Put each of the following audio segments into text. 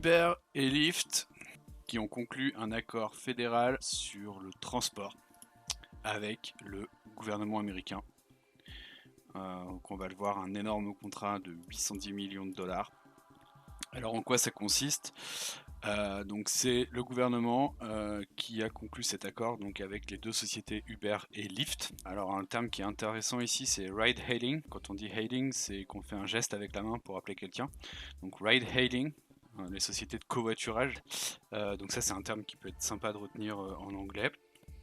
Uber et Lyft qui ont conclu un accord fédéral sur le transport avec le gouvernement américain. Donc on va le voir, un énorme contrat de 810 millions de dollars. Alors en quoi ça consiste? Donc c'est le gouvernement qui a conclu cet accord donc avec les deux sociétés Uber et Lyft. Alors un terme qui est intéressant ici, c'est ride hailing. Quand on dit hailing, c'est qu'on fait un geste avec la main pour appeler quelqu'un. Donc ride hailing, les sociétés de covoiturage. Donc ça c'est un terme qui peut être sympa de retenir en anglais.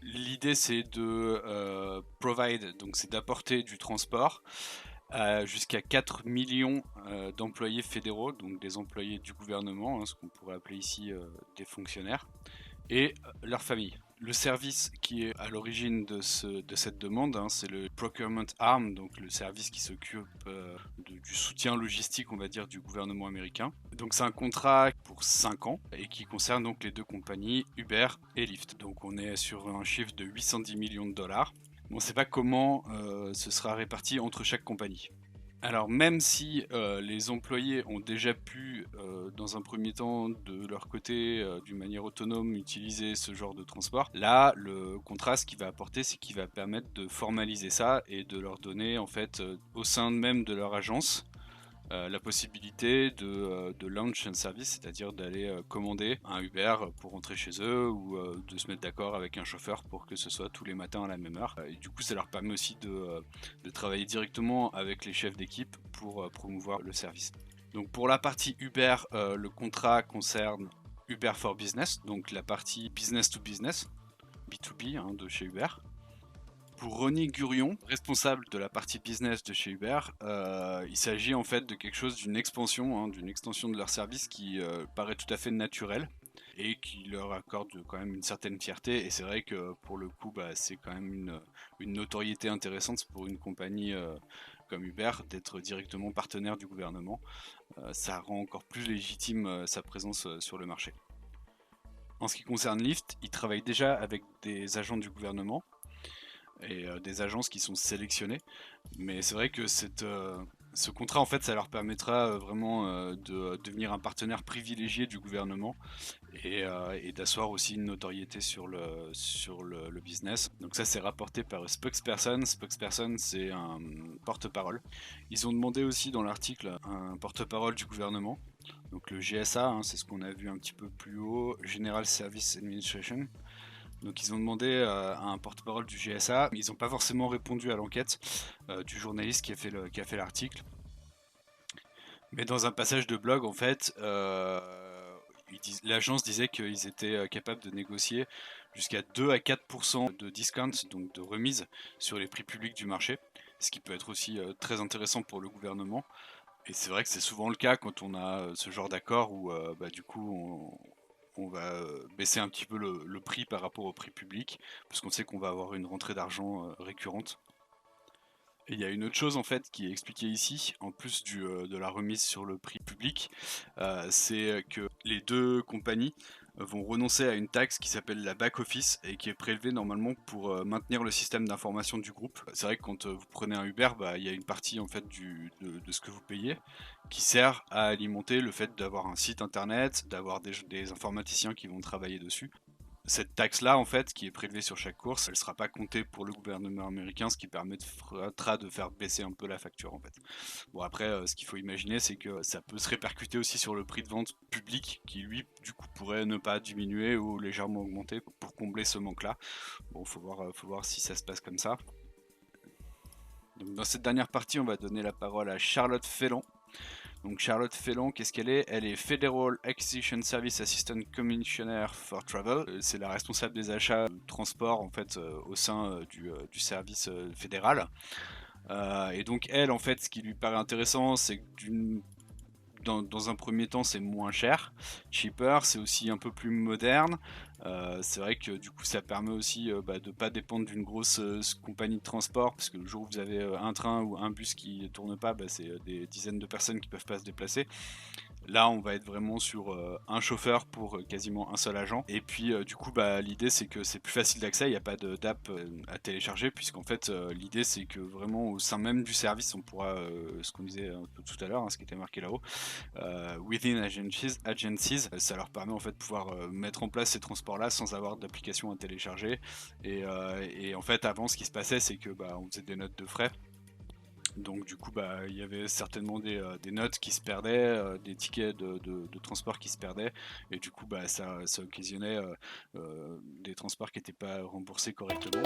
L'idée c'est de provide, donc c'est d'apporter du transport jusqu'à 4 millions d'employés fédéraux, donc des employés du gouvernement, ce qu'on pourrait appeler ici des fonctionnaires, et leurs familles. Le service qui est à l'origine de cette demande, c'est le Procurement Arm, donc le service qui s'occupe du soutien logistique, on va dire, du gouvernement américain. Donc c'est un contrat pour 5 ans et qui concerne donc les deux compagnies Uber et Lyft. Donc on est sur un chiffre de 810 millions de dollars. On ne sait pas comment ce sera réparti entre chaque compagnie. Alors même si les employés ont déjà pu, dans un premier temps, de leur côté, d'une manière autonome, utiliser ce genre de transport, là, le contrat, ce qu'il va apporter, c'est qu'il va permettre de formaliser ça et de leur donner, en fait, au sein même de leur agence, la possibilité de launch un service, c'est-à-dire d'aller commander un Uber pour rentrer chez eux ou de se mettre d'accord avec un chauffeur pour que ce soit tous les matins à la même heure. Et du coup, ça leur permet aussi de travailler directement avec les chefs d'équipe pour promouvoir le service. Donc pour la partie Uber, le contrat concerne Uber for Business, donc la partie business to business, B2B de chez Uber. Pour Ronnie Gurion, responsable de la partie business de chez Uber, il s'agit en fait de quelque chose d'une expansion de leur service qui paraît tout à fait naturelle et qui leur accorde quand même une certaine fierté. Et c'est vrai que pour le coup, c'est quand même une notoriété intéressante pour une compagnie comme Uber d'être directement partenaire du gouvernement. Ça rend encore plus légitime sa présence sur le marché. En ce qui concerne Lyft, il travaille déjà avec des agents du gouvernement et des agences qui sont sélectionnées. Mais c'est vrai que ce contrat, en fait, ça leur permettra vraiment de devenir un partenaire privilégié du gouvernement et d'asseoir aussi une notoriété sur le business. Donc ça, c'est rapporté par Spokesperson. Spokesperson, c'est un porte-parole. Ils ont demandé aussi dans l'article un porte-parole du gouvernement. Donc le GSA, c'est ce qu'on a vu un petit peu plus haut, General Service Administration. Donc ils ont demandé à un porte-parole du GSA, mais ils n'ont pas forcément répondu à l'enquête du journaliste qui a fait l'article. Mais dans un passage de blog, en fait, l'agence disait qu'ils étaient capables de négocier jusqu'à 2 à 4% de discount, donc de remise sur les prix publics du marché, ce qui peut être aussi très intéressant pour le gouvernement. Et c'est vrai que c'est souvent le cas quand on a ce genre d'accord où du coup on va baisser un petit peu le prix par rapport au prix public, parce qu'on sait qu'on va avoir une rentrée d'argent récurrente. Et il y a une autre chose en fait qui est expliquée ici, en plus de la remise sur le prix public, c'est que les deux compagnies vont renoncer à une taxe qui s'appelle la back office et qui est prélevée normalement pour maintenir le système d'information du groupe. C'est vrai que quand vous prenez un Uber, il y a une partie en fait de ce que vous payez qui sert à alimenter le fait d'avoir un site internet, d'avoir des informaticiens qui vont travailler dessus. Cette taxe-là, en fait, qui est prélevée sur chaque course, elle ne sera pas comptée pour le gouvernement américain, ce qui permettra de faire baisser un peu la facture, en fait. Bon, après, ce qu'il faut imaginer, c'est que ça peut se répercuter aussi sur le prix de vente public, qui lui, du coup, pourrait ne pas diminuer ou légèrement augmenter pour combler ce manque-là. Bon, faut voir si ça se passe comme ça. Donc, dans cette dernière partie, on va donner la parole à Charlotte Félan. Donc Charlotte Félan, qu'est-ce qu'elle est? Elle est Federal Acquisition Service Assistant Commissioner for Travel. C'est la responsable des achats de transport en fait au sein du service fédéral. Et donc elle, en fait, ce qui lui paraît intéressant, c'est que dans un premier temps, c'est moins cher, cheaper, c'est aussi un peu plus moderne. C'est vrai que du coup, ça permet aussi de ne pas dépendre d'une grosse compagnie de transport, parce que le jour où vous avez un train ou un bus qui ne tourne pas, c'est des dizaines de personnes qui ne peuvent pas se déplacer. Là, on va être vraiment sur un chauffeur pour quasiment un seul agent. Et puis, du coup, l'idée, c'est que c'est plus facile d'accès. Il n'y a pas d'app à télécharger, puisqu'en fait, l'idée, c'est que vraiment au sein même du service, on pourra, ce qu'on disait un peu tout à l'heure, hein, ce qui était marqué là-haut, within agencies, ça leur permet en fait de pouvoir mettre en place ces transports-là sans avoir d'application à télécharger. Et en fait, avant, ce qui se passait, c'est que on faisait des notes de frais. Donc du coup, il y avait certainement des notes qui se perdaient, des tickets de transport qui se perdaient, et du coup, ça occasionnait des transports qui n'étaient pas remboursés correctement.